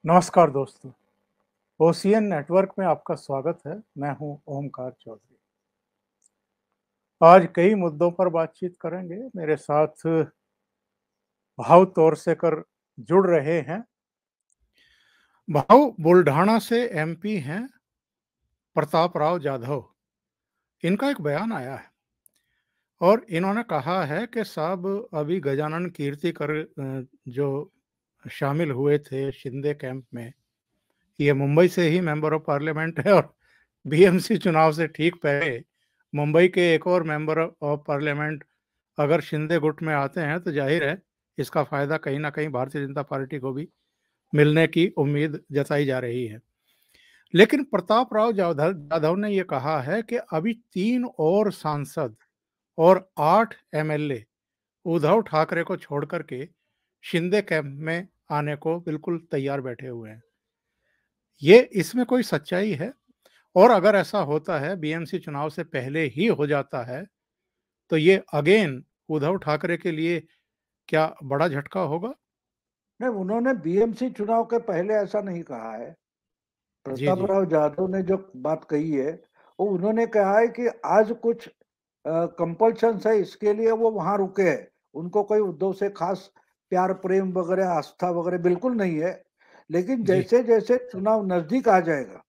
नमस्कार दोस्तों। Ocean network में आपका स्वागत है। मैं हूं ओमकार चौधरी। आज कई मुद्दों पर बातचीत करेंगे। मेरे साथ भाव तोरसेकर जुड़ रहे हैं। भाव बुल्ढाना से एमपी हैं, प्रताप राव जाधव। इनका एक बयान आया है और इन्होंने कहा है कि साहब अभी गजानन कीर्तिकर जो शामिल हुए थे शिंदे कैंप में, ये मुंबई से ही मेंबर ऑफ पार्लियामेंट है और बीएमसी चुनाव से ठीक पहले मुंबई के एक और मेंबर ऑफ पार्लियामेंट अगर शिंदे गुट में आते हैं तो जाहिर है इसका फायदा कहीं ना कहीं भारतीय जनता पार्टी को भी मिलने की उम्मीद जताई जा रही है। लेकिन प्रताप राव जाधव ने यह कहा है कि अभी 3 और सांसद और 8 एमएलए उद्धव ठाकरे को छोड़ करके शिंदे कैंप में आने को बिल्कुल तैयार बैठे हुए हैं। ये इसमें कोई सच्चाई है? और अगर ऐसा होता है, बीएमसी चुनाव से पहले ही हो जाता है, तो ये अगेन उद्धव ठाकरे के लिए क्या बड़ा झटका होगा? नहीं, उन्होंने बीएमसी चुनाव के पहले ऐसा नहीं कहा है। जी, प्रताप जी। राव जाधव ने जो बात कही है वो उन्होंने कहा है कि आज कुछ कंपल्शन है, इसके लिए वो वहां रुके हैं। उनको कोई उद्धव से खास प्यार प्रेम वगैरह आस्था वगैरह बिल्कुल नहीं है। लेकिन जी, जैसे जैसे चुनाव नजदीक आ जाएगा,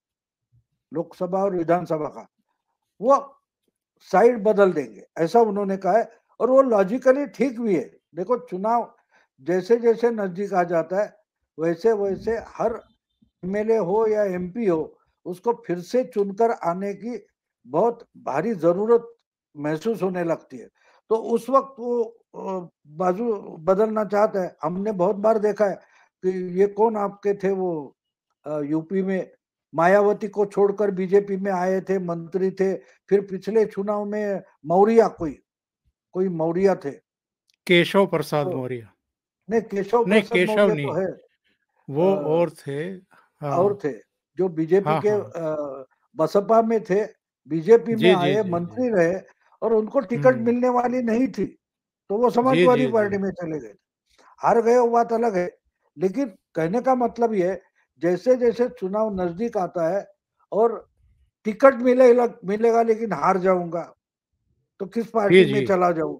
लोकसभा और विधानसभा का, वो साइड बदल देंगे, ऐसा उन्होंने कहा है। और वो लॉजिकली ठीक भी है। देखो, चुनाव जैसे जैसे नजदीक आ जाता है वैसे वैसे हर एमएलए हो या एमपी हो, उसको फिर से चुनकर आने की बहुत भारी जरूरत महसूस होने लगती है। तो उस वक्त वो बाजू बदलना चाहता है। हमने बहुत बार देखा है कि ये कौन आपके थे, वो यूपी में मायावती को छोड़कर बीजेपी में आए थे, मंत्री थे। फिर पिछले चुनाव में मौर्य, कोई कोई मौर्य थे। केशव प्रसाद तो मौर्य। नहीं, केशव नहीं, प्रसाद केशव मौर्य तो नहीं, है। वो और थे। और हाँ, थे जो बीजेपी हाँ, के हाँ। बसपा में थे, बीजेपी में जी, जी, आए, जी, जी। मंत्री रहे, और उनको टिकट हुँ। मिलने वाली नहीं थी, तो वो जी, समाजवादी जी, जी। पार्टी में चले गए। हार गए, वो बात अलग है। लेकिन कहने का मतलब ये है, जैसे जैसे चुनाव नजदीक आता है और टिकट मिलेगा मिलेगा लेकिन हार जाऊंगा, तो किस जी, पार्टी में जी। चला जाऊं,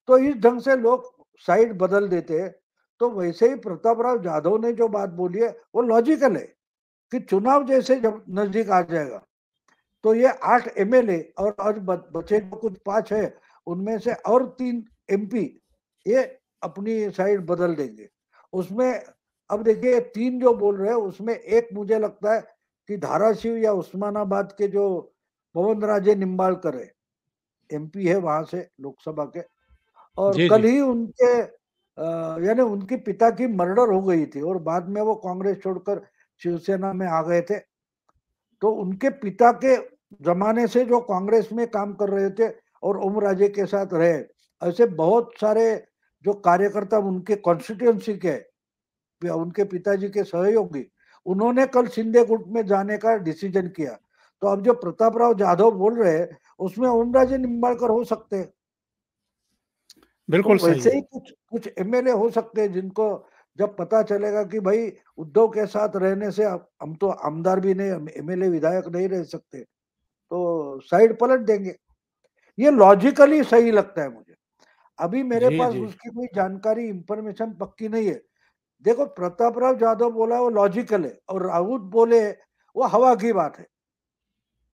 तो इस ढंग से लोग साइड बदल देते हैं। तो वैसे ही प्रताप राव जाधव ने जो बात बोली है वो लॉजिकल है कि चुनाव जैसे जब नजदीक आ जाएगा तो ये 8 एमएलए और आज बचे जो कुछ 5 है, उनमें से और 3 एमपी ये अपनी साइड बदल देंगे। उसमें अब देखिए, 3 जो बोल रहे हैं उसमें एक मुझे लगता है कि धाराशिव या उस्मानाबाद के जो पवन राजे निम्बालकर है, एमपी है वहां से लोकसभा के। और जी, कल जी। ही उनके यानी उनके पिता की मर्डर हो गई थी और बाद में वो कांग्रेस छोड़कर शिवसेना में आ गए थे। तो उनके पिता के जमाने से जो कांग्रेस में काम कर रहे थे और ओम राजे के साथ रहे, ऐसे बहुत सारे जो कार्यकर्ता उनके कॉन्स्टिट्यूंसी के, उनके पिताजी के सहयोगी, उन्होंने कल शिंदे गुट में जाने का डिसीजन किया। तो अब जो प्रताप राव जाधव बोल रहे हैं उसमें ओम राजे निम्बालकर हो सकते हैं। तो बिल्कुल सही वैसे है। ही कुछ कुछ एमएलए हो सकते हैं जिनको जब पता चलेगा कि भाई उद्धव के साथ रहने से हम तो आमदार भी नहीं, एमएलए विधायक नहीं रह सकते, तो साइड पलट देंगे। ये लॉजिकली सही लगता है मुझे। अभी मेरे जी, पास जी। उसकी कोई जानकारी इंफॉर्मेशन पक्की नहीं है। देखो, प्रताप राव जाधव बोला वो लॉजिकल है और राउत बोले वो हवा की बात है।